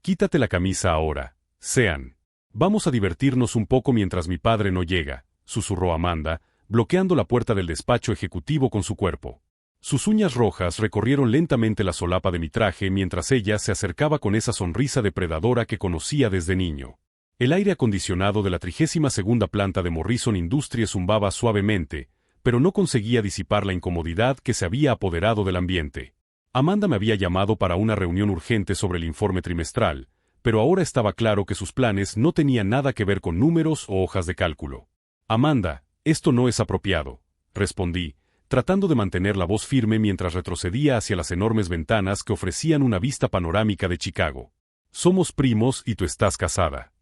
Quítate la camisa ahora, Sean. Vamos a divertirnos un poco mientras mi padre no llega, susurró Amanda, bloqueando la puerta del despacho ejecutivo con su cuerpo. Sus uñas rojas recorrieron lentamente la solapa de mi traje mientras ella se acercaba con esa sonrisa depredadora que conocía desde niño. El aire acondicionado de la 32ª planta de Morrison Industries zumbaba suavemente, pero no conseguía disipar la incomodidad que se había apoderado del ambiente. Amanda me había llamado para una reunión urgente sobre el informe trimestral, pero ahora estaba claro que sus planes no tenían nada que ver con números o hojas de cálculo. Amanda, esto no es apropiado, respondí, tratando de mantener la voz firme mientras retrocedía hacia las enormes ventanas que ofrecían una vista panorámica de Chicago. Somos primos y tú estás casada.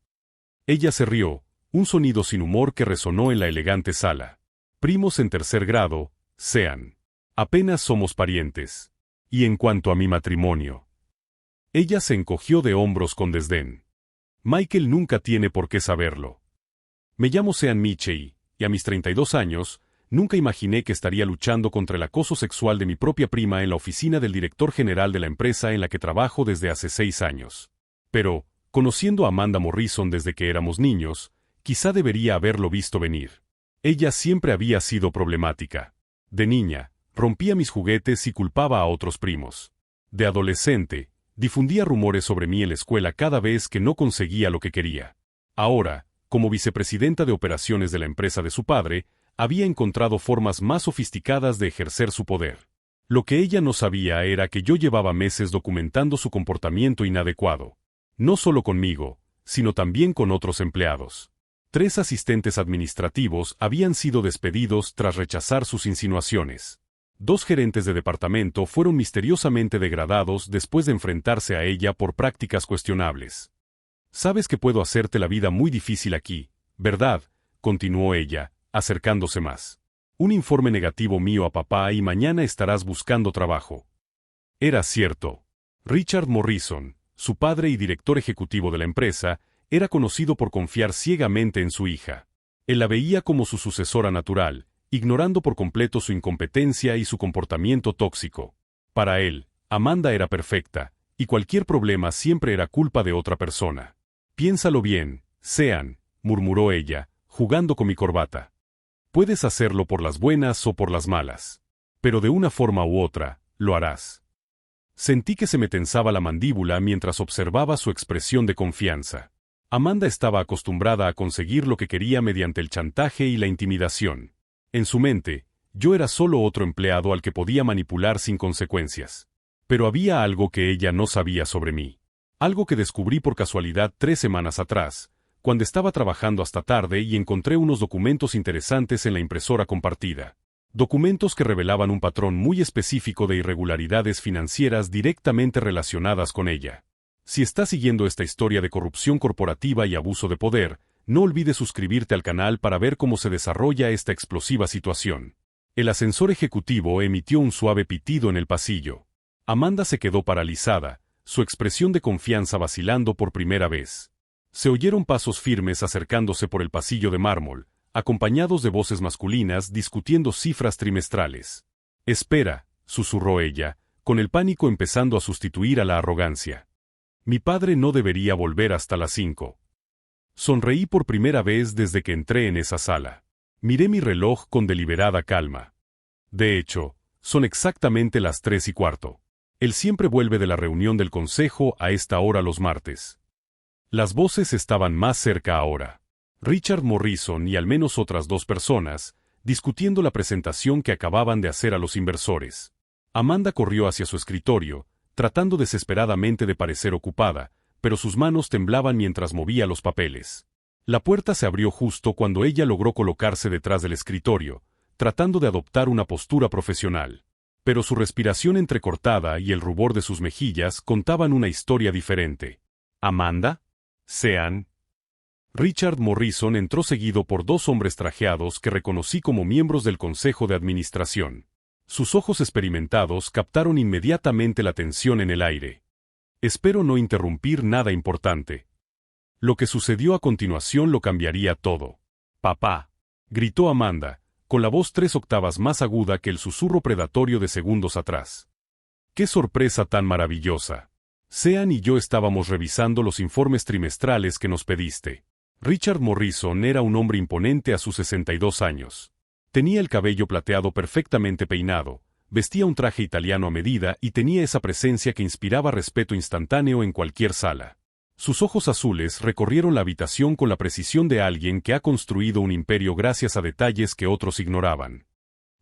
Ella se rió, un sonido sin humor que resonó en la elegante sala. Primos en tercer grado, Sean. Apenas somos parientes. Y en cuanto a mi matrimonio. Ella se encogió de hombros con desdén. Michael nunca tiene por qué saberlo. Me llamo Sean Mitchell, y a mis 32 años, nunca imaginé que estaría luchando contra el acoso sexual de mi propia prima en la oficina del director general de la empresa en la que trabajo desde hace 6 años. Pero, conociendo a Amanda Morrison desde que éramos niños, quizá debería haberlo visto venir. Ella siempre había sido problemática. De niña, rompía mis juguetes y culpaba a otros primos. De adolescente, difundía rumores sobre mí en la escuela cada vez que no conseguía lo que quería. Ahora, como vicepresidenta de operaciones de la empresa de su padre, había encontrado formas más sofisticadas de ejercer su poder. Lo que ella no sabía era que yo llevaba meses documentando su comportamiento inadecuado. No solo conmigo, sino también con otros empleados. 3 asistentes administrativos habían sido despedidos tras rechazar sus insinuaciones. 2 gerentes de departamento fueron misteriosamente degradados después de enfrentarse a ella por prácticas cuestionables. Sabes que puedo hacerte la vida muy difícil aquí, ¿verdad?, continuó ella, acercándose más. Un informe negativo mío a papá y mañana estarás buscando trabajo. Era cierto. Richard Morrison, su padre y director ejecutivo de la empresa, era conocido por confiar ciegamente en su hija. Él la veía como su sucesora natural, ignorando por completo su incompetencia y su comportamiento tóxico. Para él, Amanda era perfecta, y cualquier problema siempre era culpa de otra persona. Piénsalo bien, Sean, murmuró ella, jugando con mi corbata. Puedes hacerlo por las buenas o por las malas. Pero de una forma u otra, lo harás. Sentí que se me tensaba la mandíbula mientras observaba su expresión de confianza. Amanda estaba acostumbrada a conseguir lo que quería mediante el chantaje y la intimidación. En su mente, yo era solo otro empleado al que podía manipular sin consecuencias. Pero había algo que ella no sabía sobre mí. Algo que descubrí por casualidad 3 semanas atrás, cuando estaba trabajando hasta tarde y encontré unos documentos interesantes en la impresora compartida. Documentos que revelaban un patrón muy específico de irregularidades financieras directamente relacionadas con ella. Si estás siguiendo esta historia de corrupción corporativa y abuso de poder, no olvides suscribirte al canal para ver cómo se desarrolla esta explosiva situación. El ascensor ejecutivo emitió un suave pitido en el pasillo. Amanda se quedó paralizada, su expresión de confianza vacilando por primera vez. Se oyeron pasos firmes acercándose por el pasillo de mármol, acompañados de voces masculinas discutiendo cifras trimestrales. «Espera», susurró ella, con el pánico empezando a sustituir a la arrogancia. «Mi padre no debería volver hasta las 5». Sonreí por primera vez desde que entré en esa sala. Miré mi reloj con deliberada calma. De hecho, son exactamente las 3:15. Él siempre vuelve de la reunión del consejo a esta hora los martes. Las voces estaban más cerca ahora. Richard Morrison y al menos otras 2 personas, discutiendo la presentación que acababan de hacer a los inversores. Amanda corrió hacia su escritorio, tratando desesperadamente de parecer ocupada, pero sus manos temblaban mientras movía los papeles. La puerta se abrió justo cuando ella logró colocarse detrás del escritorio, tratando de adoptar una postura profesional. Pero su respiración entrecortada y el rubor de sus mejillas contaban una historia diferente. ¿Amanda? Sean. Richard Morrison entró seguido por 2 hombres trajeados que reconocí como miembros del Consejo de Administración. Sus ojos experimentados captaron inmediatamente la tensión en el aire. Espero no interrumpir nada importante. Lo que sucedió a continuación lo cambiaría todo. «Papá», gritó Amanda, con la voz 3 octavas más aguda que el susurro predatorio de segundos atrás. «¡Qué sorpresa tan maravillosa!». Sean y yo estábamos revisando los informes trimestrales que nos pediste. Richard Morrison era un hombre imponente a sus 62 años. Tenía el cabello plateado perfectamente peinado, vestía un traje italiano a medida y tenía esa presencia que inspiraba respeto instantáneo en cualquier sala. Sus ojos azules recorrieron la habitación con la precisión de alguien que ha construido un imperio gracias a detalles que otros ignoraban.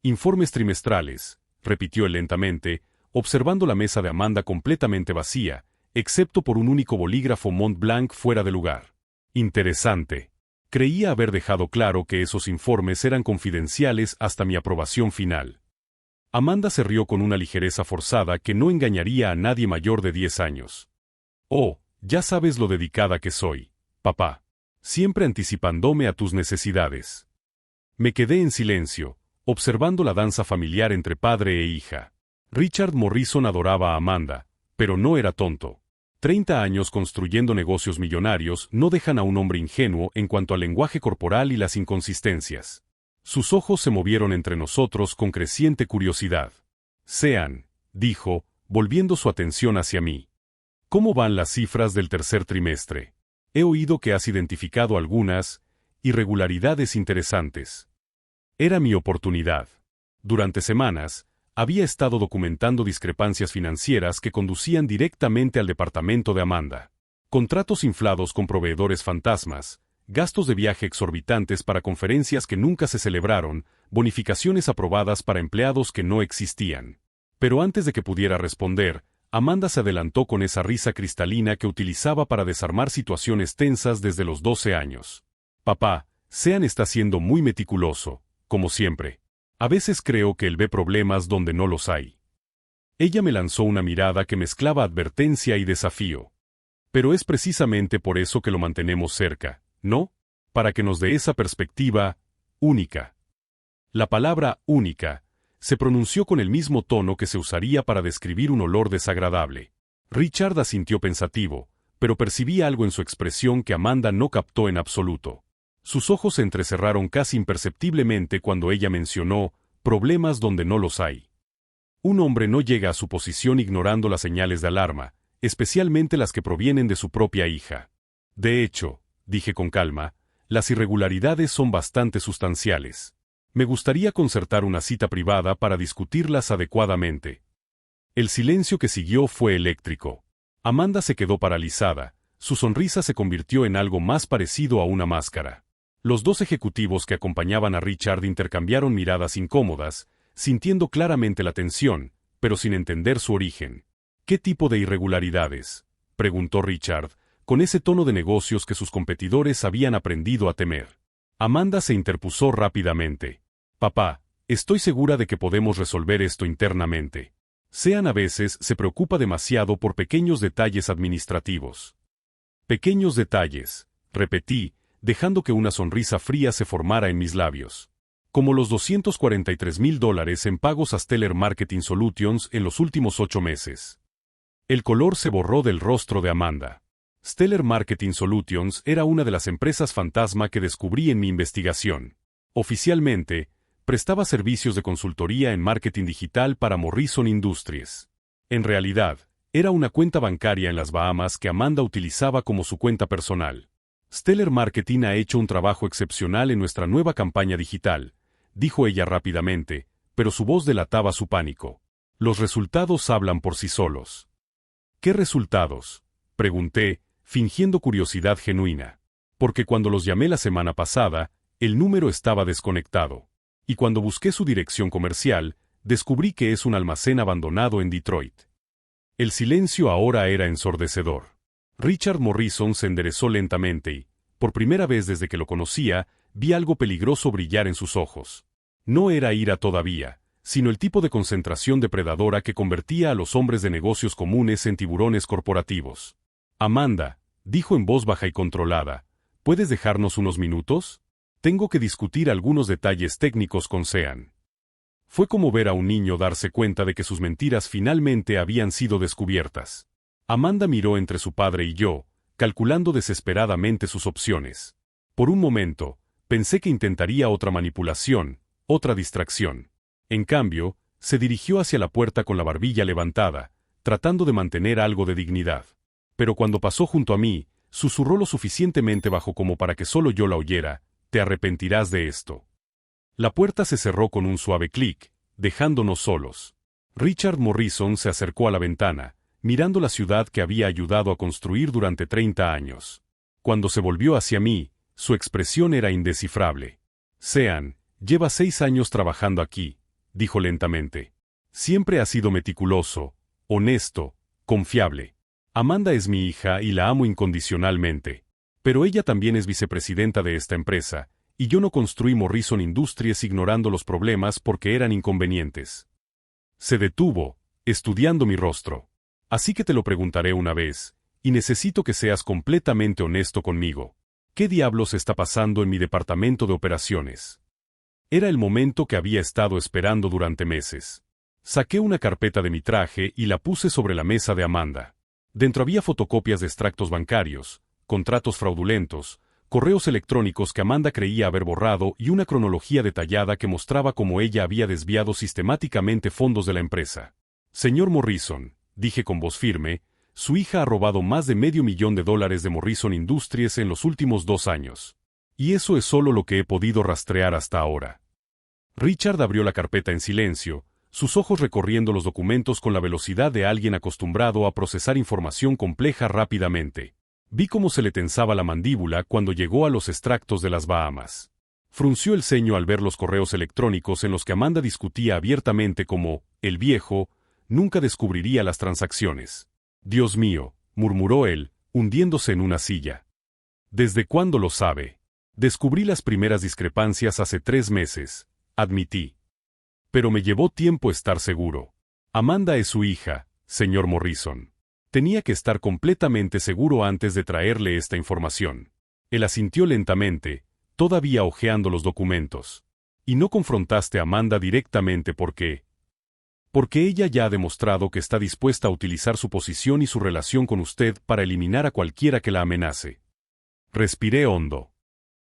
Informes trimestrales, repitió él lentamente, observando la mesa de Amanda completamente vacía, excepto por un único bolígrafo Montblanc fuera de lugar. Interesante. Creía haber dejado claro que esos informes eran confidenciales hasta mi aprobación final. Amanda se rió con una ligereza forzada que no engañaría a nadie mayor de 10 años. Oh, ya sabes lo dedicada que soy, papá. Siempre anticipándome a tus necesidades. Me quedé en silencio, observando la danza familiar entre padre e hija. Richard Morrison adoraba a Amanda, pero no era tonto. 30 años construyendo negocios millonarios no dejan a un hombre ingenuo en cuanto al lenguaje corporal y las inconsistencias. Sus ojos se movieron entre nosotros con creciente curiosidad. Sean, dijo, volviendo su atención hacia mí. ¿Cómo van las cifras del tercer trimestre? He oído que has identificado algunas irregularidades interesantes. Era mi oportunidad. Durante semanas, había estado documentando discrepancias financieras que conducían directamente al departamento de Amanda. Contratos inflados con proveedores fantasmas, gastos de viaje exorbitantes para conferencias que nunca se celebraron, bonificaciones aprobadas para empleados que no existían. Pero antes de que pudiera responder, Amanda se adelantó con esa risa cristalina que utilizaba para desarmar situaciones tensas desde los 12 años. Papá, Sean está siendo muy meticuloso, como siempre. A veces creo que él ve problemas donde no los hay. Ella me lanzó una mirada que mezclaba advertencia y desafío. Pero es precisamente por eso que lo mantenemos cerca, ¿no? Para que nos dé esa perspectiva única. La palabra única se pronunció con el mismo tono que se usaría para describir un olor desagradable. Richard asintió pensativo, pero percibí algo en su expresión que Amanda no captó en absoluto. Sus ojos se entrecerraron casi imperceptiblemente cuando ella mencionó problemas donde no los hay. Un hombre no llega a su posición ignorando las señales de alarma, especialmente las que provienen de su propia hija. De hecho, dije con calma, las irregularidades son bastante sustanciales. Me gustaría concertar una cita privada para discutirlas adecuadamente. El silencio que siguió fue eléctrico. Amanda se quedó paralizada, su sonrisa se convirtió en algo más parecido a una máscara. Los dos ejecutivos que acompañaban a Richard intercambiaron miradas incómodas, sintiendo claramente la tensión, pero sin entender su origen. ¿Qué tipo de irregularidades?, preguntó Richard, con ese tono de negocios que sus competidores habían aprendido a temer. Amanda se interpuso rápidamente. Papá, estoy segura de que podemos resolver esto internamente. Sean a veces se preocupa demasiado por pequeños detalles administrativos. Pequeños detalles, repetí, dejando que una sonrisa fría se formara en mis labios. Como los $243,000 en pagos a Stellar Marketing Solutions en los últimos 8 meses. El color se borró del rostro de Amanda. Stellar Marketing Solutions era una de las empresas fantasma que descubrí en mi investigación. Oficialmente, prestaba servicios de consultoría en marketing digital para Morrison Industries. En realidad, era una cuenta bancaria en las Bahamas que Amanda utilizaba como su cuenta personal. Stellar Marketing ha hecho un trabajo excepcional en nuestra nueva campaña digital, dijo ella rápidamente, pero su voz delataba su pánico. Los resultados hablan por sí solos. ¿Qué resultados?, pregunté, fingiendo curiosidad genuina. Porque cuando los llamé la semana pasada, el número estaba desconectado. Y cuando busqué su dirección comercial, descubrí que es un almacén abandonado en Detroit. El silencio ahora era ensordecedor. Richard Morrison se enderezó lentamente y, por primera vez desde que lo conocía, vi algo peligroso brillar en sus ojos. No era ira todavía, sino el tipo de concentración depredadora que convertía a los hombres de negocios comunes en tiburones corporativos. Amanda, dijo en voz baja y controlada, ¿puedes dejarnos unos minutos? Tengo que discutir algunos detalles técnicos con Sean. Fue como ver a un niño darse cuenta de que sus mentiras finalmente habían sido descubiertas. Amanda miró entre su padre y yo, calculando desesperadamente sus opciones. Por un momento, pensé que intentaría otra manipulación, otra distracción. En cambio, se dirigió hacia la puerta con la barbilla levantada, tratando de mantener algo de dignidad. Pero cuando pasó junto a mí, susurró lo suficientemente bajo como para que solo yo la oyera: «Te arrepentirás de esto». La puerta se cerró con un suave clic, dejándonos solos. Richard Morrison se acercó a la ventana, mirando la ciudad que había ayudado a construir durante 30 años. Cuando se volvió hacia mí, su expresión era indescifrable. «Sean, lleva 6 años trabajando aquí», dijo lentamente. «Siempre ha sido meticuloso, honesto, confiable. Amanda es mi hija y la amo incondicionalmente. Pero ella también es vicepresidenta de esta empresa, y yo no construí Morrison Industries ignorando los problemas porque eran inconvenientes». Se detuvo, estudiando mi rostro. «Así que te lo preguntaré una vez, y necesito que seas completamente honesto conmigo. ¿Qué diablos está pasando en mi departamento de operaciones?» Era el momento que había estado esperando durante meses. Saqué una carpeta de mi traje y la puse sobre la mesa de Amanda. Dentro había fotocopias de extractos bancarios, contratos fraudulentos, correos electrónicos que Amanda creía haber borrado y una cronología detallada que mostraba cómo ella había desviado sistemáticamente fondos de la empresa. «Señor Morrison», dije con voz firme, «su hija ha robado más de $500,000 de Morrison Industries en los últimos 2 años. Y eso es solo lo que he podido rastrear hasta ahora». Richard abrió la carpeta en silencio, sus ojos recorriendo los documentos con la velocidad de alguien acostumbrado a procesar información compleja rápidamente. Vi cómo se le tensaba la mandíbula cuando llegó a los extractos de las Bahamas. Frunció el ceño al ver los correos electrónicos en los que Amanda discutía abiertamente cómo el viejo nunca descubriría las transacciones. «Dios mío», murmuró él, hundiéndose en una silla. «¿Desde cuándo lo sabe?» «Descubrí las primeras discrepancias hace 3 meses», admití. «Pero me llevó tiempo estar seguro. Amanda es su hija, señor Morrison. Tenía que estar completamente seguro antes de traerle esta información». Él asintió lentamente, todavía hojeando los documentos. «¿Y no confrontaste a Amanda directamente por qué?» «Porque ella ya ha demostrado que está dispuesta a utilizar su posición y su relación con usted para eliminar a cualquiera que la amenace». Respiré hondo.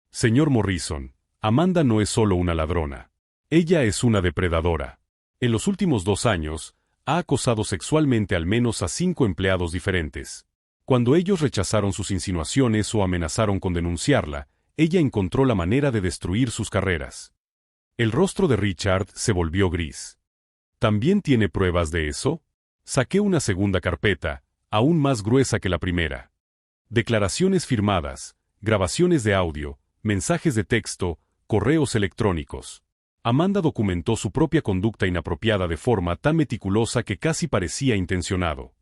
«Señor Morrison, Amanda no es solo una ladrona. Ella es una depredadora. En los últimos 2 años, ha acosado sexualmente al menos a 5 empleados diferentes. Cuando ellos rechazaron sus insinuaciones o amenazaron con denunciarla, ella encontró la manera de destruir sus carreras». El rostro de Richard se volvió gris. «¿También tiene pruebas de eso?» Saqué una segunda carpeta, aún más gruesa que la primera. Declaraciones firmadas, grabaciones de audio, mensajes de texto, correos electrónicos. Amanda documentó su propia conducta inapropiada de forma tan meticulosa que casi parecía intencionado.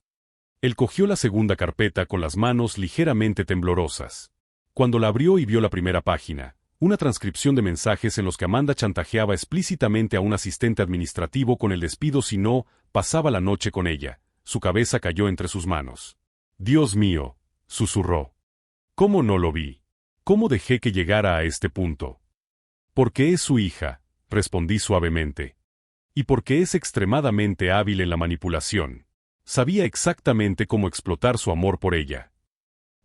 Él cogió la segunda carpeta con las manos ligeramente temblorosas. Cuando la abrió y vio la primera página, una transcripción de mensajes en los que Amanda chantajeaba explícitamente a un asistente administrativo con el despido si no pasaba la noche con ella, su cabeza cayó entre sus manos. «Dios mío», susurró. «¿Cómo no lo vi? ¿Cómo dejé que llegara a este punto?» «Porque es su hija», respondí suavemente. «Y porque es extremadamente hábil en la manipulación. Sabía exactamente cómo explotar su amor por ella».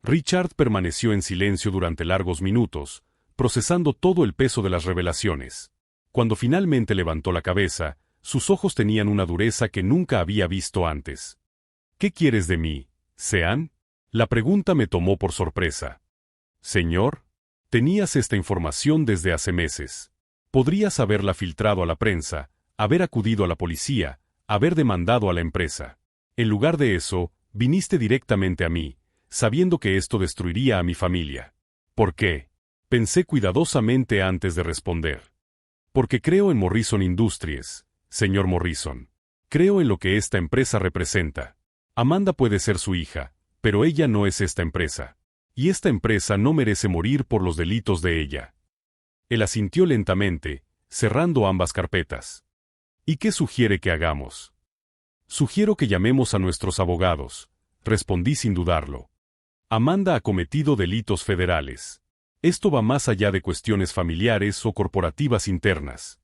Richard permaneció en silencio durante largos minutos, procesando todo el peso de las revelaciones. Cuando finalmente levantó la cabeza, sus ojos tenían una dureza que nunca había visto antes. «¿Qué quieres de mí, Sean?» La pregunta me tomó por sorpresa. «Señor, tenías esta información desde hace meses. Podrías haberla filtrado a la prensa, haber acudido a la policía, haber demandado a la empresa. En lugar de eso, viniste directamente a mí, sabiendo que esto destruiría a mi familia. ¿Por qué?». Pensé cuidadosamente antes de responder. «Porque creo en Morrison Industries, señor Morrison. Creo en lo que esta empresa representa. Amanda puede ser su hija, pero ella no es esta empresa. Y esta empresa no merece morir por los delitos de ella». Él asintió lentamente, cerrando ambas carpetas. «¿Y qué sugiere que hagamos?» «Sugiero que llamemos a nuestros abogados», respondí sin dudarlo. «Amanda ha cometido delitos federales. Esto va más allá de cuestiones familiares o corporativas internas».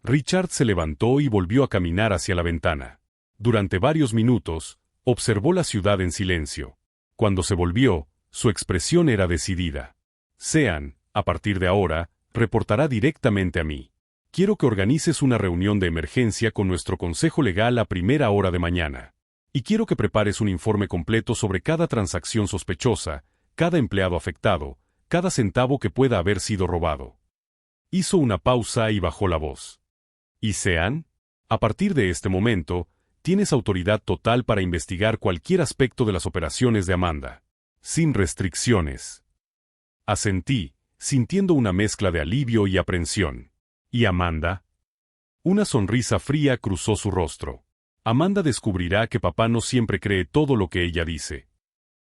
Richard se levantó y volvió a caminar hacia la ventana. Durante varios minutos, observó la ciudad en silencio. Cuando se volvió, su expresión era decidida. «Sean, a partir de ahora, reportará directamente a mí. Quiero que organices una reunión de emergencia con nuestro consejo legal a primera hora de mañana. Y quiero que prepares un informe completo sobre cada transacción sospechosa, cada empleado afectado, cada centavo que pueda haber sido robado. Hizo una pausa y bajó la voz. ¿Y Sean? A partir de este momento, tienes autoridad total para investigar cualquier aspecto de las operaciones de Amanda. Sin restricciones. Asentí, sintiendo una mezcla de alivio y aprensión. ¿Y Amanda? Una sonrisa fría cruzó su rostro. Amanda descubrirá que papá no siempre cree todo lo que ella dice.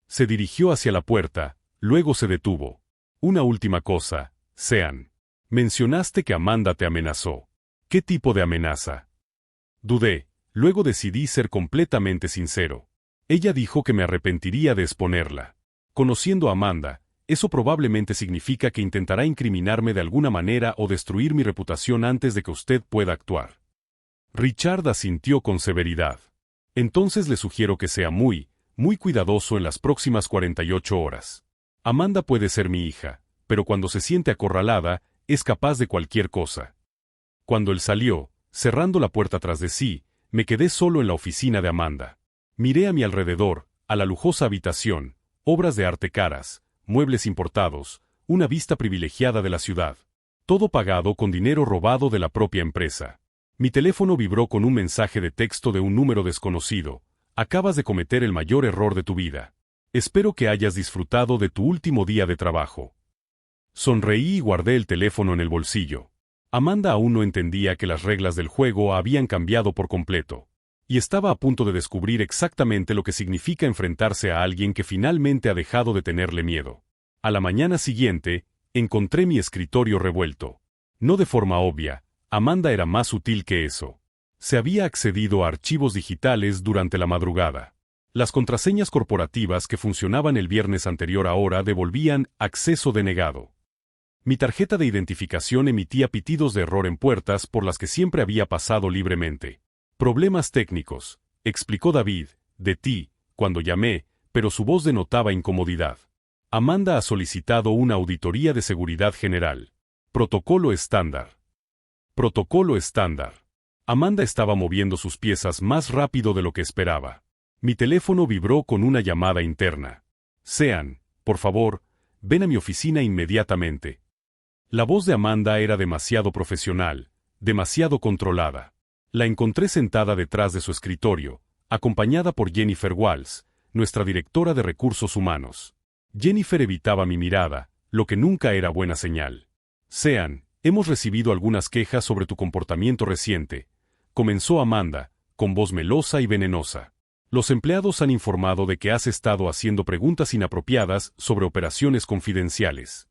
Se dirigió hacia la puerta, luego se detuvo. Una última cosa, Sean. Mencionaste que Amanda te amenazó. ¿Qué tipo de amenaza? Dudé, luego decidí ser completamente sincero. Ella dijo que me arrepentiría de exponerla. Conociendo a Amanda, eso probablemente significa que intentará incriminarme de alguna manera o destruir mi reputación antes de que usted pueda actuar. Richard asintió con severidad. Entonces le sugiero que sea muy cuidadoso en las próximas 48 horas. Amanda puede ser mi hija, pero cuando se siente acorralada, es capaz de cualquier cosa. Cuando él salió, cerrando la puerta tras de sí, me quedé solo en la oficina de Amanda. Miré a mi alrededor, a la lujosa habitación, obras de arte caras, muebles importados, una vista privilegiada de la ciudad. Todo pagado con dinero robado de la propia empresa. Mi teléfono vibró con un mensaje de texto de un número desconocido. Acabas de cometer el mayor error de tu vida. Espero que hayas disfrutado de tu último día de trabajo. Sonreí y guardé el teléfono en el bolsillo. Amanda aún no entendía que las reglas del juego habían cambiado por completo. Y estaba a punto de descubrir exactamente lo que significa enfrentarse a alguien que finalmente ha dejado de tenerle miedo. A la mañana siguiente, encontré mi escritorio revuelto. No de forma obvia, Amanda era más sutil que eso. Se había accedido a archivos digitales durante la madrugada. Las contraseñas corporativas que funcionaban el viernes anterior ahora devolvían acceso denegado. Mi tarjeta de identificación emitía pitidos de error en puertas por las que siempre había pasado libremente. Problemas técnicos, explicó David, de ti, cuando llamé, pero su voz denotaba incomodidad. Amanda ha solicitado una auditoría de seguridad general. Protocolo estándar. Protocolo estándar. Amanda estaba moviendo sus piezas más rápido de lo que esperaba. Mi teléfono vibró con una llamada interna. Sean, por favor, ven a mi oficina inmediatamente. La voz de Amanda era demasiado profesional, demasiado controlada. La encontré sentada detrás de su escritorio, acompañada por Jennifer Walls, nuestra directora de recursos humanos. Jennifer evitaba mi mirada, lo que nunca era buena señal. Sean, hemos recibido algunas quejas sobre tu comportamiento reciente, comenzó Amanda, con voz melosa y venenosa. Los empleados han informado de que has estado haciendo preguntas inapropiadas sobre operaciones confidenciales.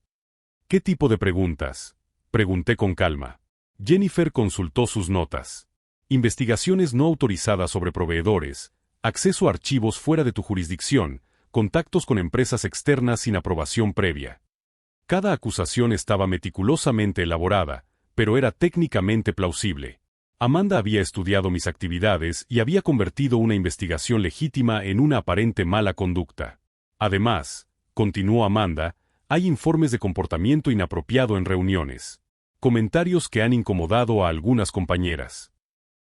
¿Qué tipo de preguntas? Pregunté con calma. Jennifer consultó sus notas. Investigaciones no autorizadas sobre proveedores, acceso a archivos fuera de tu jurisdicción, contactos con empresas externas sin aprobación previa. Cada acusación estaba meticulosamente elaborada, pero era técnicamente plausible. Amanda había estudiado mis actividades y había convertido una investigación legítima en una aparente mala conducta. Además, continuó Amanda, hay informes de comportamiento inapropiado en reuniones. Comentarios que han incomodado a algunas compañeras.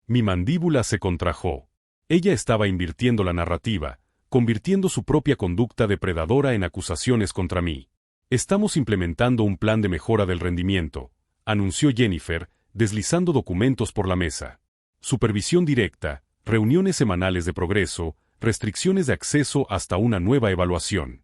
Mi mandíbula se contrajo. Ella estaba invirtiendo la narrativa, convirtiendo su propia conducta depredadora en acusaciones contra mí. Estamos implementando un plan de mejora del rendimiento, anunció Jennifer, deslizando documentos por la mesa. Supervisión directa, reuniones semanales de progreso, restricciones de acceso hasta una nueva evaluación.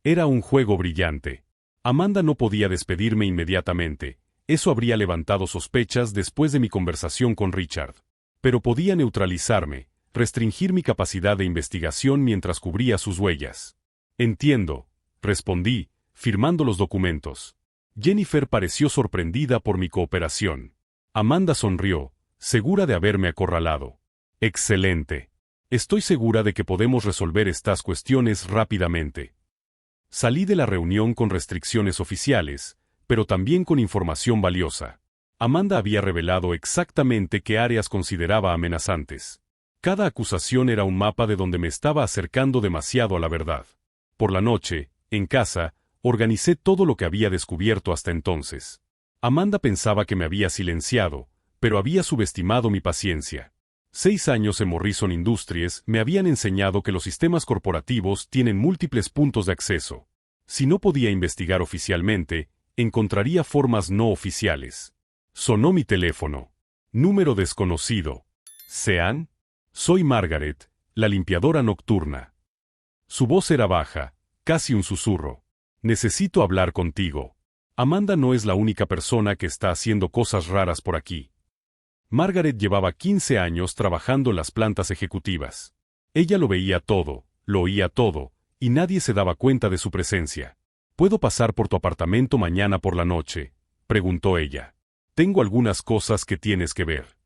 Era un juego brillante. Amanda no podía despedirme inmediatamente. Eso habría levantado sospechas después de mi conversación con Richard. Pero podía neutralizarme, restringir mi capacidad de investigación mientras cubría sus huellas. Entiendo, respondí, firmando los documentos. Jennifer pareció sorprendida por mi cooperación. Amanda sonrió, segura de haberme acorralado. Excelente. Estoy segura de que podemos resolver estas cuestiones rápidamente. Salí de la reunión con restricciones oficiales, pero también con información valiosa. Amanda había revelado exactamente qué áreas consideraba amenazantes. Cada acusación era un mapa de donde me estaba acercando demasiado a la verdad. Por la noche, en casa, organicé todo lo que había descubierto hasta entonces. Amanda pensaba que me había silenciado, pero había subestimado mi paciencia. 6 años en Morrison Industries me habían enseñado que los sistemas corporativos tienen múltiples puntos de acceso. Si no podía investigar oficialmente, encontraría formas no oficiales. Sonó mi teléfono. Número desconocido. ¿Sean? Soy Margaret, la limpiadora nocturna. Su voz era baja, casi un susurro. Necesito hablar contigo. Amanda no es la única persona que está haciendo cosas raras por aquí. Margaret llevaba 15 años trabajando en las plantas ejecutivas. Ella lo veía todo, lo oía todo, y nadie se daba cuenta de su presencia. ¿Puedo pasar por tu apartamento mañana por la noche?, preguntó ella. Tengo algunas cosas que tienes que ver.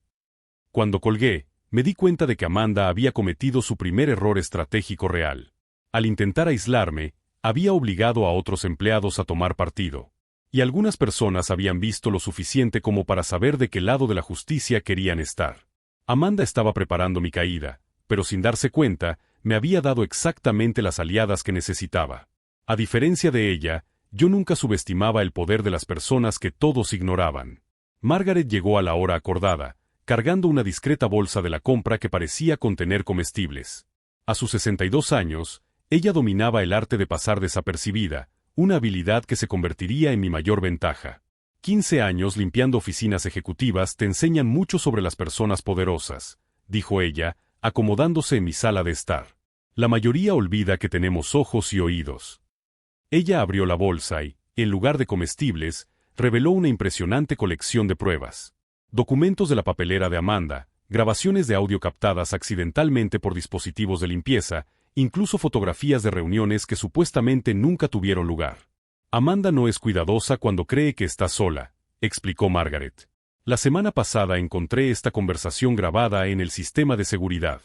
Cuando colgué, me di cuenta de que Amanda había cometido su primer error estratégico real. Al intentar aislarme, había obligado a otros empleados a tomar partido. Y algunas personas habían visto lo suficiente como para saber de qué lado de la justicia querían estar. Amanda estaba preparando mi caída, pero sin darse cuenta, me había dado exactamente las aliadas que necesitaba. A diferencia de ella, yo nunca subestimaba el poder de las personas que todos ignoraban. Margaret llegó a la hora acordada, cargando una discreta bolsa de la compra que parecía contener comestibles. A sus 62 años, ella dominaba el arte de pasar desapercibida, una habilidad que se convertiría en mi mayor ventaja. 15 años limpiando oficinas ejecutivas te enseñan mucho sobre las personas poderosas, dijo ella, acomodándose en mi sala de estar. La mayoría olvida que tenemos ojos y oídos. Ella abrió la bolsa y, en lugar de comestibles, reveló una impresionante colección de pruebas. Documentos de la papelera de Amanda, grabaciones de audio captadas accidentalmente por dispositivos de limpieza, incluso fotografías de reuniones que supuestamente nunca tuvieron lugar. Amanda no es cuidadosa cuando cree que está sola, explicó Margaret. La semana pasada encontré esta conversación grabada en el sistema de seguridad.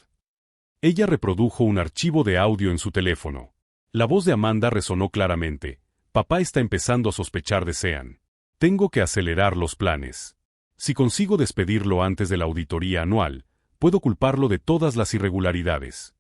Ella reprodujo un archivo de audio en su teléfono. La voz de Amanda resonó claramente. Papá está empezando a sospechar de Sean. Tengo que acelerar los planes. Si consigo despedirlo antes de la auditoría anual, puedo culparlo de todas las irregularidades.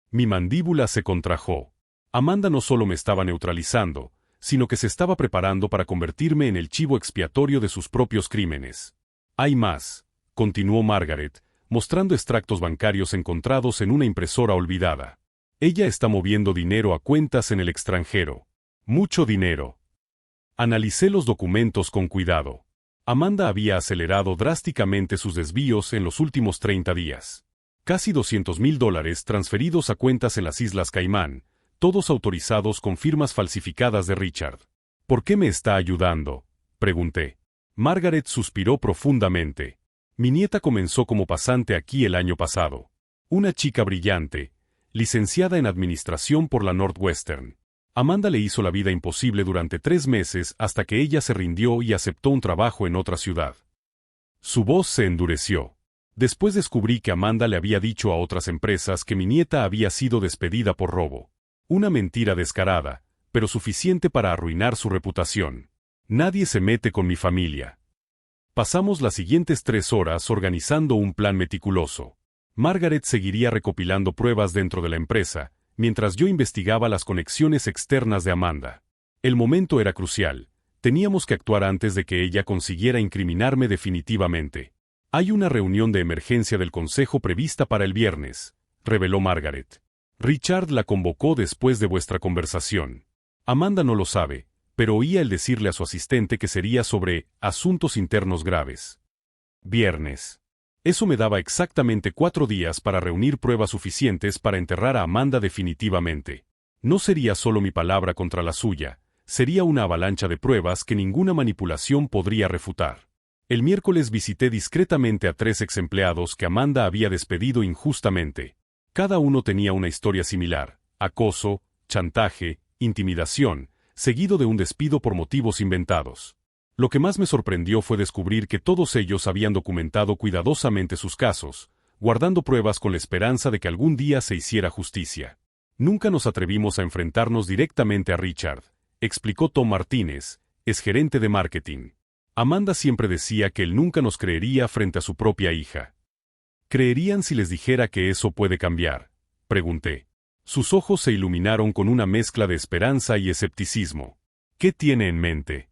Mi mandíbula se contrajo. Amanda no solo me estaba neutralizando, sino que se estaba preparando para convertirme en el chivo expiatorio de sus propios crímenes. Hay más, continuó Margaret, mostrando extractos bancarios encontrados en una impresora olvidada. Ella está moviendo dinero a cuentas en el extranjero. Mucho dinero. Analicé los documentos con cuidado. Amanda había acelerado drásticamente sus desvíos en los últimos 30 días. Casi $200,000 transferidos a cuentas en las Islas Caimán, todos autorizados con firmas falsificadas de Richard. ¿Por qué me está ayudando?, pregunté. Margaret suspiró profundamente. Mi nieta comenzó como pasante aquí el año pasado. Una chica brillante, licenciada en administración por la Northwestern. Amanda le hizo la vida imposible durante 3 meses hasta que ella se rindió y aceptó un trabajo en otra ciudad. Su voz se endureció. Después descubrí que Amanda le había dicho a otras empresas que mi nieta había sido despedida por robo. Una mentira descarada, pero suficiente para arruinar su reputación. Nadie se mete con mi familia. Pasamos las siguientes 3 horas organizando un plan meticuloso. Margaret seguiría recopilando pruebas dentro de la empresa, mientras yo investigaba las conexiones externas de Amanda. El momento era crucial. Teníamos que actuar antes de que ella consiguiera incriminarme definitivamente. Hay una reunión de emergencia del consejo prevista para el viernes, reveló Margaret. Richard la convocó después de vuestra conversación. Amanda no lo sabe, pero oía él decirle a su asistente que sería sobre asuntos internos graves. Viernes. Eso me daba exactamente 4 días para reunir pruebas suficientes para enterrar a Amanda definitivamente. No sería solo mi palabra contra la suya, sería una avalancha de pruebas que ninguna manipulación podría refutar. El miércoles visité discretamente a 3 exempleados que Amanda había despedido injustamente. Cada uno tenía una historia similar: acoso, chantaje, intimidación, seguido de un despido por motivos inventados. Lo que más me sorprendió fue descubrir que todos ellos habían documentado cuidadosamente sus casos, guardando pruebas con la esperanza de que algún día se hiciera justicia. Nunca nos atrevimos a enfrentarnos directamente a Richard, explicó Tom Martínez, exgerente de marketing. Amanda siempre decía que él nunca nos creería frente a su propia hija. ¿Creerían si les dijera que eso puede cambiar?, pregunté. Sus ojos se iluminaron con una mezcla de esperanza y escepticismo. ¿Qué tiene en mente?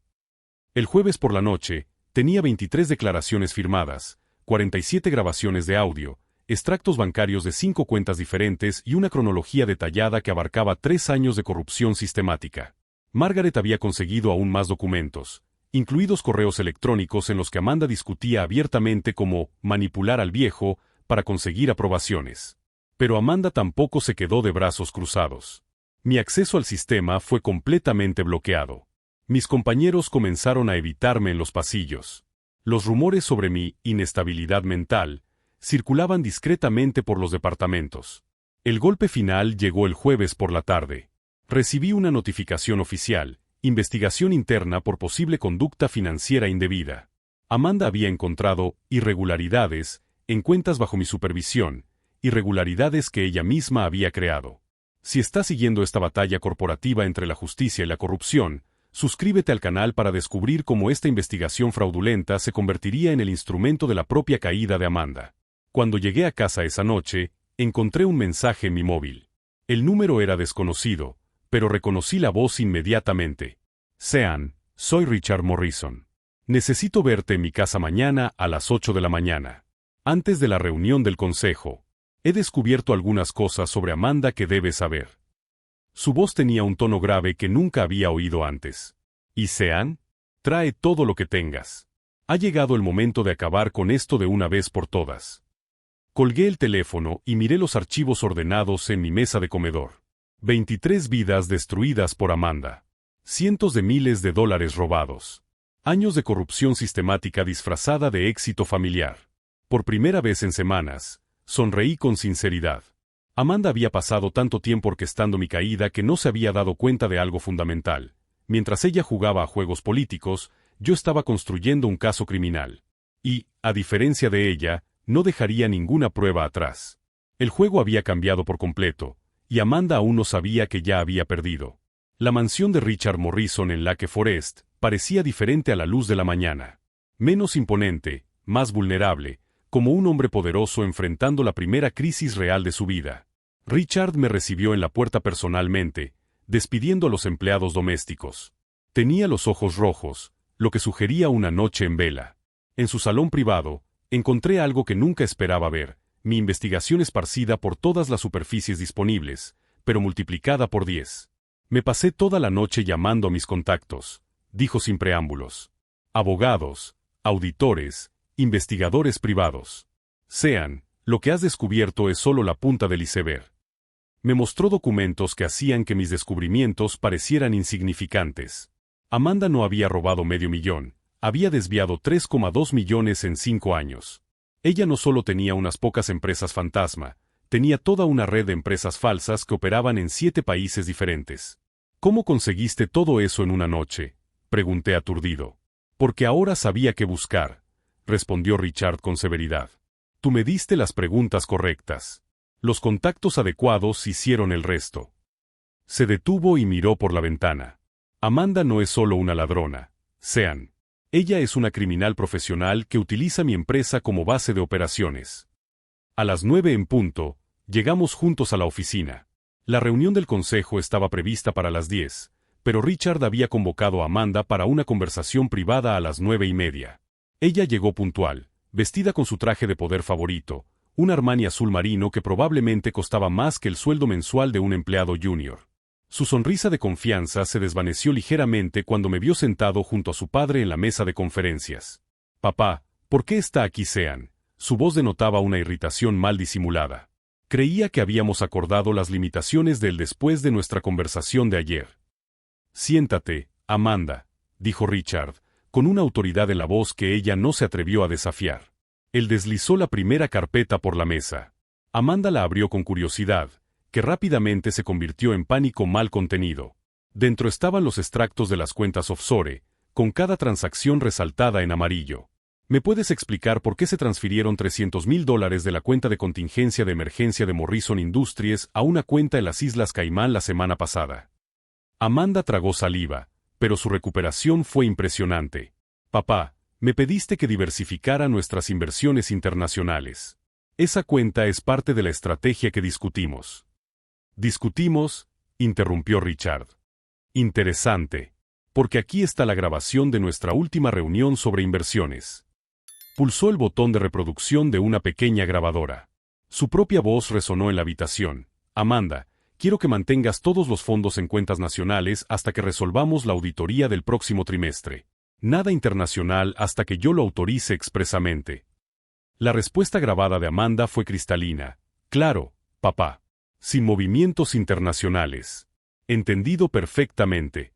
El jueves por la noche, tenía 23 declaraciones firmadas, 47 grabaciones de audio, extractos bancarios de 5 cuentas diferentes y una cronología detallada que abarcaba 3 años de corrupción sistemática. Margaret había conseguido aún más documentos, incluidos correos electrónicos en los que Amanda discutía abiertamente cómo manipular al viejo para conseguir aprobaciones. Pero Amanda tampoco se quedó de brazos cruzados. Mi acceso al sistema fue completamente bloqueado. Mis compañeros comenzaron a evitarme en los pasillos. Los rumores sobre mi inestabilidad mental circulaban discretamente por los departamentos. El golpe final llegó el jueves por la tarde. Recibí una notificación oficial: investigación interna por posible conducta financiera indebida. Amanda había encontrado irregularidades en cuentas bajo mi supervisión, irregularidades que ella misma había creado. Si estás siguiendo esta batalla corporativa entre la justicia y la corrupción, suscríbete al canal para descubrir cómo esta investigación fraudulenta se convertiría en el instrumento de la propia caída de Amanda. Cuando llegué a casa esa noche, encontré un mensaje en mi móvil. El número era desconocido, pero reconocí la voz inmediatamente. Sean, soy Richard Morrison. Necesito verte en mi casa mañana a las 8 de la mañana. Antes de la reunión del consejo. He descubierto algunas cosas sobre Amanda que debes saber. Su voz tenía un tono grave que nunca había oído antes. ¿Y Sean? Trae todo lo que tengas. Ha llegado el momento de acabar con esto de una vez por todas. Colgué el teléfono y miré los archivos ordenados en mi mesa de comedor. 23 vidas destruidas por Amanda. Cientos de miles de dólares robados. Años de corrupción sistemática disfrazada de éxito familiar. Por primera vez en semanas, sonreí con sinceridad. Amanda había pasado tanto tiempo orquestando mi caída que no se había dado cuenta de algo fundamental. Mientras ella jugaba a juegos políticos, yo estaba construyendo un caso criminal. Y, a diferencia de ella, no dejaría ninguna prueba atrás. El juego había cambiado por completo, y Amanda aún no sabía que ya había perdido. La mansión de Richard Morrison en Lake Forest parecía diferente a la luz de la mañana. Menos imponente, más vulnerable, como un hombre poderoso enfrentando la primera crisis real de su vida. Richard me recibió en la puerta personalmente, despidiendo a los empleados domésticos. Tenía los ojos rojos, lo que sugería una noche en vela. En su salón privado, encontré algo que nunca esperaba ver: mi investigación esparcida por todas las superficies disponibles, pero multiplicada por 10. Me pasé toda la noche llamando a mis contactos, dijo sin preámbulos. Abogados, auditores, investigadores privados. Sean, lo que has descubierto es solo la punta del iceberg. Me mostró documentos que hacían que mis descubrimientos parecieran insignificantes. Amanda no había robado $500,000, había desviado 3,2 millones en 5 años. Ella no solo tenía unas pocas empresas fantasma, tenía toda una red de empresas falsas que operaban en 7 países diferentes. ¿Cómo conseguiste todo eso en una noche?, pregunté aturdido. Porque ahora sabía qué buscar, respondió Richard con severidad. Tú me diste las preguntas correctas. Los contactos adecuados hicieron el resto. Se detuvo y miró por la ventana. Amanda no es solo una ladrona, Sean. Ella es una criminal profesional que utiliza mi empresa como base de operaciones. A las 9 en punto, llegamos juntos a la oficina. La reunión del consejo estaba prevista para las 10, pero Richard había convocado a Amanda para una conversación privada a las 9:30. Ella llegó puntual, vestida con su traje de poder favorito, un Armani azul marino que probablemente costaba más que el sueldo mensual de un empleado junior. Su sonrisa de confianza se desvaneció ligeramente cuando me vio sentado junto a su padre en la mesa de conferencias. Papá, ¿por qué está aquí Sean? Su voz denotaba una irritación mal disimulada. Creía que habíamos acordado las limitaciones del después de nuestra conversación de ayer. Siéntate, Amanda, dijo Richard, con una autoridad en la voz que ella no se atrevió a desafiar. Él deslizó la primera carpeta por la mesa. Amanda la abrió con curiosidad, que rápidamente se convirtió en pánico mal contenido. Dentro estaban los extractos de las cuentas offshore, con cada transacción resaltada en amarillo. ¿Me puedes explicar por qué se transfirieron $300,000 de la cuenta de contingencia de emergencia de Morrison Industries a una cuenta en las Islas Caimán la semana pasada? Amanda tragó saliva, pero su recuperación fue impresionante. Papá, me pediste que diversificara nuestras inversiones internacionales. Esa cuenta es parte de la estrategia que discutimos. ¿Discutimos?, interrumpió Richard. Interesante. Porque aquí está la grabación de nuestra última reunión sobre inversiones. Pulsó el botón de reproducción de una pequeña grabadora. Su propia voz resonó en la habitación. Amanda, quiero que mantengas todos los fondos en cuentas nacionales hasta que resolvamos la auditoría del próximo trimestre. Nada internacional hasta que yo lo autorice expresamente. La respuesta grabada de Amanda fue cristalina. Claro, papá. Sin movimientos internacionales. Entendido perfectamente.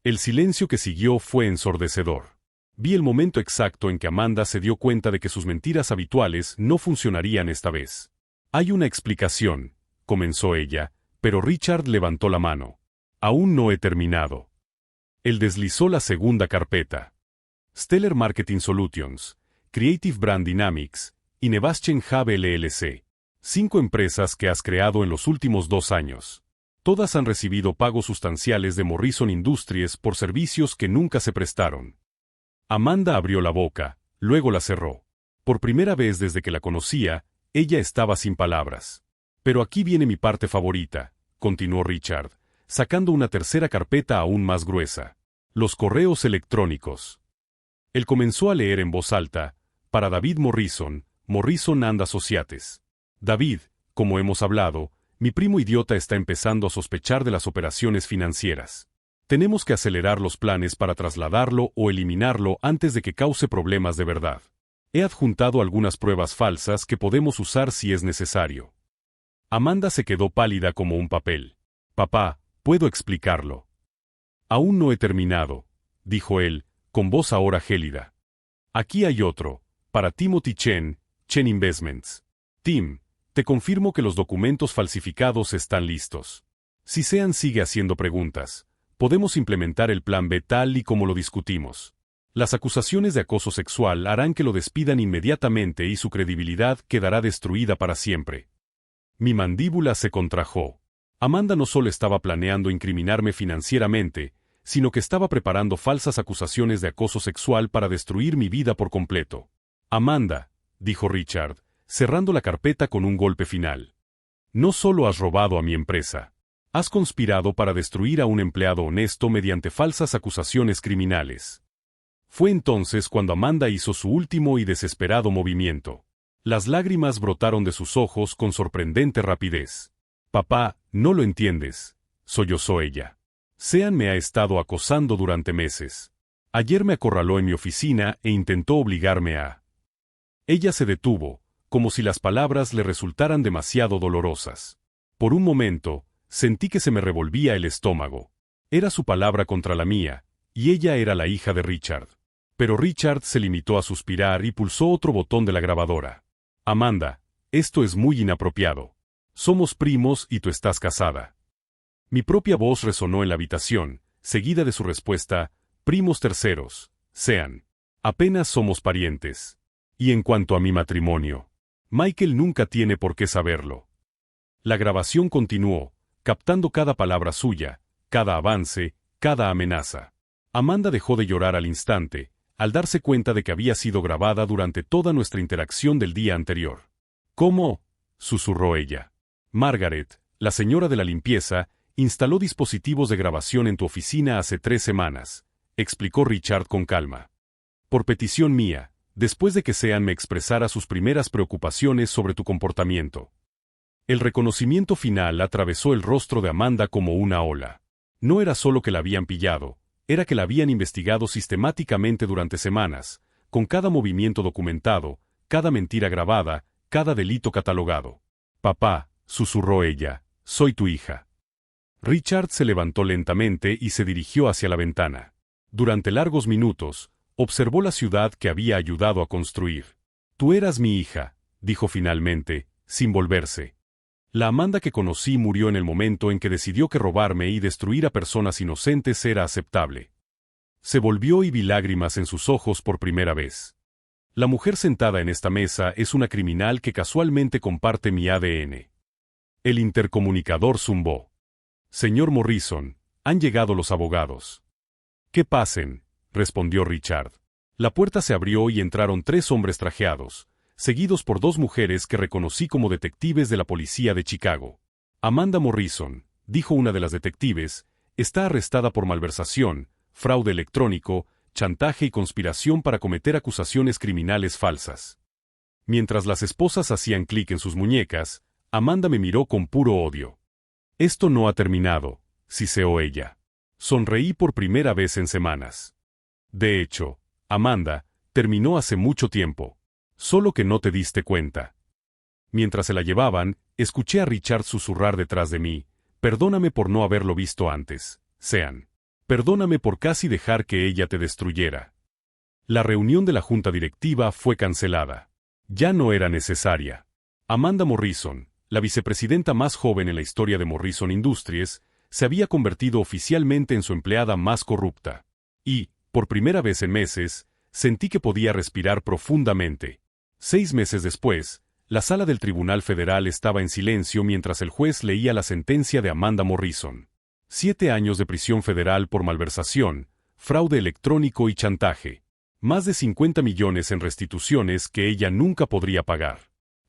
El silencio que siguió fue ensordecedor. Vi el momento exacto en que Amanda se dio cuenta de que sus mentiras habituales no funcionarían esta vez. Hay una explicación, comenzó ella, pero Richard levantó la mano. Aún no he terminado. Él deslizó la segunda carpeta. Stellar Marketing Solutions, Creative Brand Dynamics, y Nebastian Hub LLC. 5 empresas que has creado en los últimos 2 años. Todas han recibido pagos sustanciales de Morrison Industries por servicios que nunca se prestaron. Amanda abrió la boca, luego la cerró. Por primera vez desde que la conocía, ella estaba sin palabras. Pero aquí viene mi parte favorita, continuó Richard, sacando una tercera carpeta aún más gruesa. Los correos electrónicos. Él comenzó a leer en voz alta, para David Morrison, Morrison & Associates. David, como hemos hablado, mi primo idiota está empezando a sospechar de las operaciones financieras. Tenemos que acelerar los planes para trasladarlo o eliminarlo antes de que cause problemas de verdad. He adjuntado algunas pruebas falsas que podemos usar si es necesario. Amanda se quedó pálida como un papel. Papá, puedo explicarlo. Aún no he terminado, dijo él, con voz ahora gélida. Aquí hay otro, para Timothy Chen, Chen Investments. Tim, te confirmo que los documentos falsificados están listos. Si Sean sigue haciendo preguntas, podemos implementar el plan B tal y como lo discutimos. Las acusaciones de acoso sexual harán que lo despidan inmediatamente y su credibilidad quedará destruida para siempre. Mi mandíbula se contrajo. Amanda no solo estaba planeando incriminarme financieramente, sino que estaba preparando falsas acusaciones de acoso sexual para destruir mi vida por completo. Amanda, dijo Richard, cerrando la carpeta con un golpe final. No solo has robado a mi empresa. Has conspirado para destruir a un empleado honesto mediante falsas acusaciones criminales. Fue entonces cuando Amanda hizo su último y desesperado movimiento. Las lágrimas brotaron de sus ojos con sorprendente rapidez. Papá, no lo entiendes, sollozó ella. Sean me ha estado acosando durante meses. Ayer me acorraló en mi oficina e intentó obligarme a... Ella se detuvo, como si las palabras le resultaran demasiado dolorosas. Por un momento, sentí que se me revolvía el estómago. Era su palabra contra la mía, y ella era la hija de Richard. Pero Richard se limitó a suspirar y pulsó otro botón de la grabadora. Amanda, esto es muy inapropiado. Somos primos y tú estás casada. Mi propia voz resonó en la habitación, seguida de su respuesta, primos terceros, Sean. Apenas somos parientes. Y en cuanto a mi matrimonio, Michael nunca tiene por qué saberlo. La grabación continuó, captando cada palabra suya, cada avance, cada amenaza. Amanda dejó de llorar al instante, al darse cuenta de que había sido grabada durante toda nuestra interacción del día anterior. ¿Cómo?, susurró ella. Margaret, la señora de la limpieza, instaló dispositivos de grabación en tu oficina hace 3 semanas, explicó Richard con calma. Por petición mía, después de que Sean me expresara sus primeras preocupaciones sobre tu comportamiento. El reconocimiento final atravesó el rostro de Amanda como una ola. No era solo que la habían pillado, era que la habían investigado sistemáticamente durante semanas, con cada movimiento documentado, cada mentira grabada, cada delito catalogado. Papá, susurró ella, soy tu hija. Richard se levantó lentamente y se dirigió hacia la ventana. Durante largos minutos, observó la ciudad que había ayudado a construir. Tú eras mi hija, dijo finalmente, sin volverse. La Amanda que conocí murió en el momento en que decidió que robarme y destruir a personas inocentes era aceptable. Se volvió y vi lágrimas en sus ojos por primera vez. La mujer sentada en esta mesa es una criminal que casualmente comparte mi ADN. El intercomunicador zumbó. Señor Morrison, han llegado los abogados. Que pasen, respondió Richard. La puerta se abrió y entraron 3 hombres trajeados, seguidos por 2 mujeres que reconocí como detectives de la policía de Chicago. Amanda Morrison, dijo una de las detectives, está arrestada por malversación, fraude electrónico, chantaje y conspiración para cometer acusaciones criminales falsas. Mientras las esposas hacían clic en sus muñecas, Amanda me miró con puro odio. Esto no ha terminado, siseó ella. Sonreí por primera vez en semanas. De hecho, Amanda, terminó hace mucho tiempo. Solo que no te diste cuenta. Mientras se la llevaban, escuché a Richard susurrar detrás de mí: perdóname por no haberlo visto antes, Sean. Perdóname por casi dejar que ella te destruyera. La reunión de la junta directiva fue cancelada. Ya no era necesaria. Amanda Morrison, la vicepresidenta más joven en la historia de Morrison Industries, se había convertido oficialmente en su empleada más corrupta. Y, por primera vez en meses, sentí que podía respirar profundamente. 6 meses después, la sala del Tribunal Federal estaba en silencio mientras el juez leía la sentencia de Amanda Morrison. 7 años de prisión federal por malversación, fraude electrónico y chantaje. Más de 50 millones en restituciones que ella nunca podría pagar.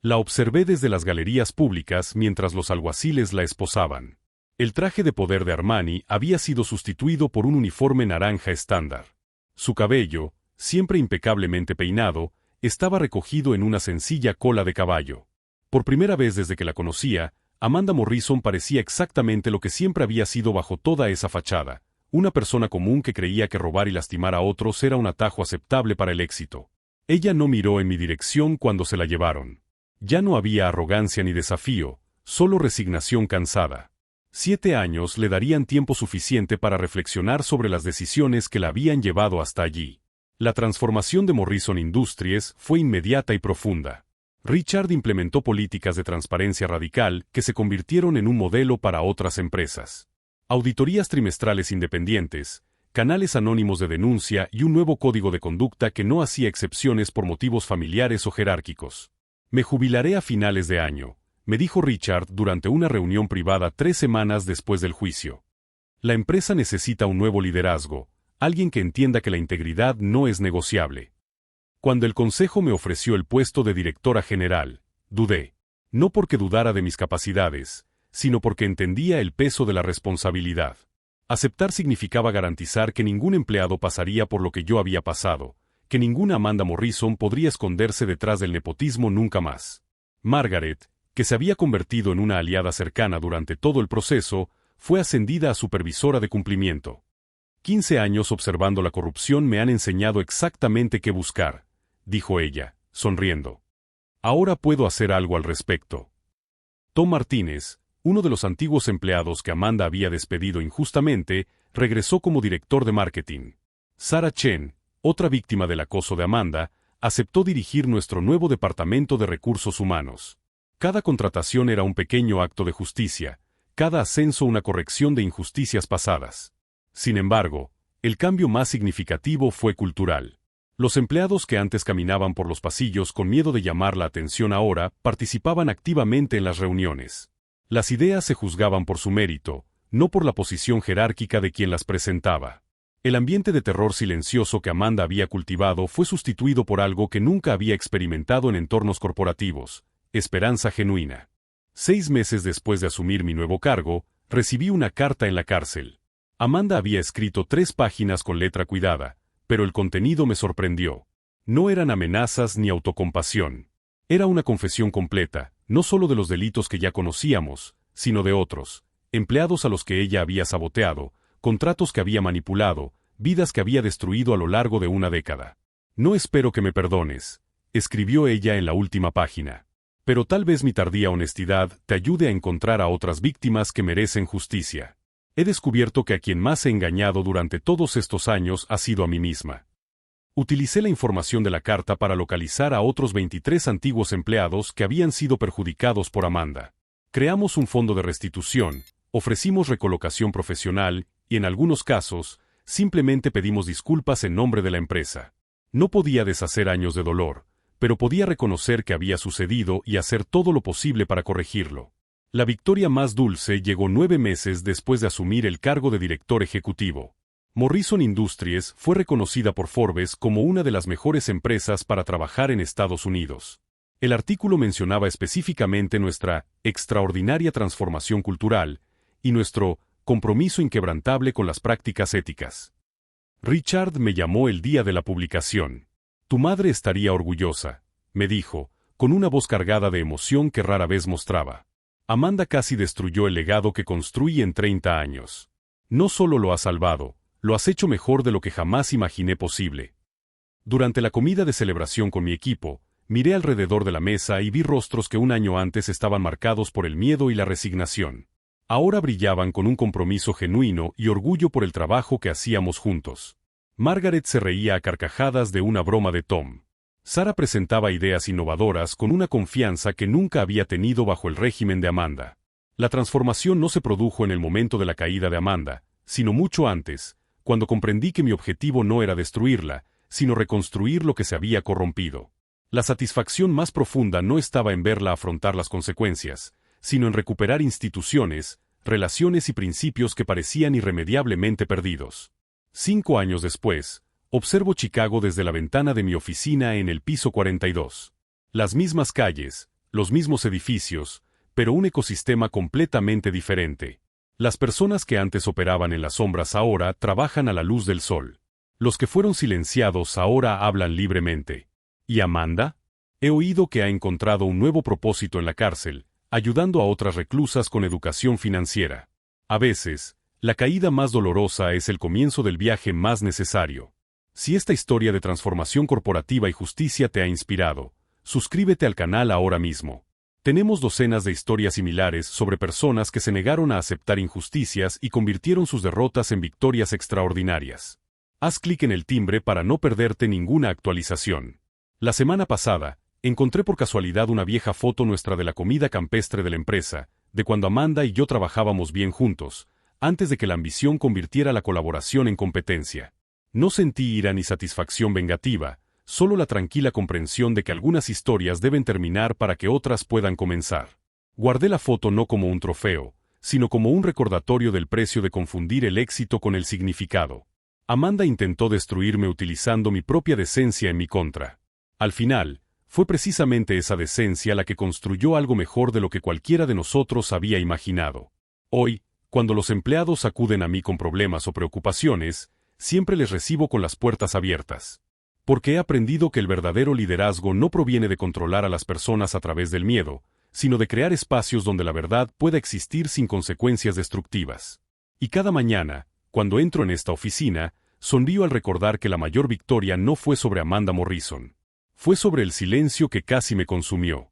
La observé desde las galerías públicas mientras los alguaciles la esposaban. El traje de poder de Armani había sido sustituido por un uniforme naranja estándar. Su cabello, siempre impecablemente peinado, estaba recogido en una sencilla cola de caballo. Por primera vez desde que la conocía, Amanda Morrison parecía exactamente lo que siempre había sido bajo toda esa fachada: una persona común que creía que robar y lastimar a otros era un atajo aceptable para el éxito. Ella no miró en mi dirección cuando se la llevaron. Ya no había arrogancia ni desafío, solo resignación cansada. 7 años le darían tiempo suficiente para reflexionar sobre las decisiones que la habían llevado hasta allí. La transformación de Morrison Industries fue inmediata y profunda. Richard implementó políticas de transparencia radical que se convirtieron en un modelo para otras empresas. Auditorías trimestrales independientes, canales anónimos de denuncia y un nuevo código de conducta que no hacía excepciones por motivos familiares o jerárquicos. Me jubilaré a finales de año, me dijo Richard durante una reunión privada 3 semanas después del juicio. La empresa necesita un nuevo liderazgo, alguien que entienda que la integridad no es negociable. Cuando el consejo me ofreció el puesto de directora general, dudé. No porque dudara de mis capacidades, sino porque entendía el peso de la responsabilidad. Aceptar significaba garantizar que ningún empleado pasaría por lo que yo había pasado, que ninguna Amanda Morrison podría esconderse detrás del nepotismo nunca más. Margaret, que se había convertido en una aliada cercana durante todo el proceso, fue ascendida a supervisora de cumplimiento. 15 años observando la corrupción me han enseñado exactamente qué buscar, dijo ella, sonriendo. Ahora puedo hacer algo al respecto. Tom Martínez, uno de los antiguos empleados que Amanda había despedido injustamente, regresó como director de marketing. Sarah Chen, otra víctima del acoso de Amanda, aceptó dirigir nuestro nuevo departamento de recursos humanos. Cada contratación era un pequeño acto de justicia, cada ascenso una corrección de injusticias pasadas. Sin embargo, el cambio más significativo fue cultural. Los empleados que antes caminaban por los pasillos con miedo de llamar la atención ahora participaban activamente en las reuniones. Las ideas se juzgaban por su mérito, no por la posición jerárquica de quien las presentaba. El ambiente de terror silencioso que Amanda había cultivado fue sustituido por algo que nunca había experimentado en entornos corporativos: esperanza genuina. 6 meses después de asumir mi nuevo cargo, recibí una carta en la cárcel. Amanda había escrito 3 páginas con letra cuidada, pero el contenido me sorprendió. No eran amenazas ni autocompasión. Era una confesión completa, no solo de los delitos que ya conocíamos, sino de otros: empleados a los que ella había saboteado, contratos que había manipulado, vidas que había destruido a lo largo de una década. No espero que me perdones, escribió ella en la última página. Pero tal vez mi tardía honestidad te ayude a encontrar a otras víctimas que merecen justicia. He descubierto que a quien más he engañado durante todos estos años ha sido a mí misma. Utilicé la información de la carta para localizar a otros 23 antiguos empleados que habían sido perjudicados por Amanda. Creamos un fondo de restitución, ofrecimos recolocación profesional y, en algunos casos, simplemente pedimos disculpas en nombre de la empresa. No podía deshacer años de dolor, pero podía reconocer que había sucedido y hacer todo lo posible para corregirlo. La victoria más dulce llegó 9 meses después de asumir el cargo de director ejecutivo. Morrison Industries fue reconocida por Forbes como una de las mejores empresas para trabajar en Estados Unidos. El artículo mencionaba específicamente nuestra extraordinaria transformación cultural y nuestro compromiso inquebrantable con las prácticas éticas. Richard me llamó el día de la publicación. Tu madre estaría orgullosa, me dijo, con una voz cargada de emoción que rara vez mostraba. Amanda casi destruyó el legado que construí en 30 años. No solo lo has salvado, lo has hecho mejor de lo que jamás imaginé posible. Durante la comida de celebración con mi equipo, miré alrededor de la mesa y vi rostros que un año antes estaban marcados por el miedo y la resignación. Ahora brillaban con un compromiso genuino y orgullo por el trabajo que hacíamos juntos. Margaret se reía a carcajadas de una broma de Tom. Sara presentaba ideas innovadoras con una confianza que nunca había tenido bajo el régimen de Amanda. La transformación no se produjo en el momento de la caída de Amanda, sino mucho antes, cuando comprendí que mi objetivo no era destruirla, sino reconstruir lo que se había corrompido. La satisfacción más profunda no estaba en verla afrontar las consecuencias, sino en recuperar instituciones, relaciones y principios que parecían irremediablemente perdidos. 5 años después, observo Chicago desde la ventana de mi oficina en el piso 42. Las mismas calles, los mismos edificios, pero un ecosistema completamente diferente. Las personas que antes operaban en las sombras ahora trabajan a la luz del sol. Los que fueron silenciados ahora hablan libremente. ¿Y Amanda? He oído que ha encontrado un nuevo propósito en la cárcel, ayudando a otras reclusas con educación financiera. A veces, la caída más dolorosa es el comienzo del viaje más necesario. Si esta historia de transformación corporativa y justicia te ha inspirado, suscríbete al canal ahora mismo. Tenemos docenas de historias similares sobre personas que se negaron a aceptar injusticias y convirtieron sus derrotas en victorias extraordinarias. Haz clic en el timbre para no perderte ninguna actualización. La semana pasada, encontré por casualidad una vieja foto nuestra de la comida campestre de la empresa, de cuando Amanda y yo trabajábamos bien juntos, antes de que la ambición convirtiera la colaboración en competencia. No sentí ira ni satisfacción vengativa, solo la tranquila comprensión de que algunas historias deben terminar para que otras puedan comenzar. Guardé la foto no como un trofeo, sino como un recordatorio del precio de confundir el éxito con el significado. Amanda intentó destruirme utilizando mi propia decencia en mi contra. Al final, fue precisamente esa decencia la que construyó algo mejor de lo que cualquiera de nosotros había imaginado. Hoy, cuando los empleados acuden a mí con problemas o preocupaciones, siempre les recibo con las puertas abiertas. Porque he aprendido que el verdadero liderazgo no proviene de controlar a las personas a través del miedo, sino de crear espacios donde la verdad pueda existir sin consecuencias destructivas. Y cada mañana, cuando entro en esta oficina, sonrío al recordar que la mayor victoria no fue sobre Amanda Morrison. Fue sobre el silencio que casi me consumió.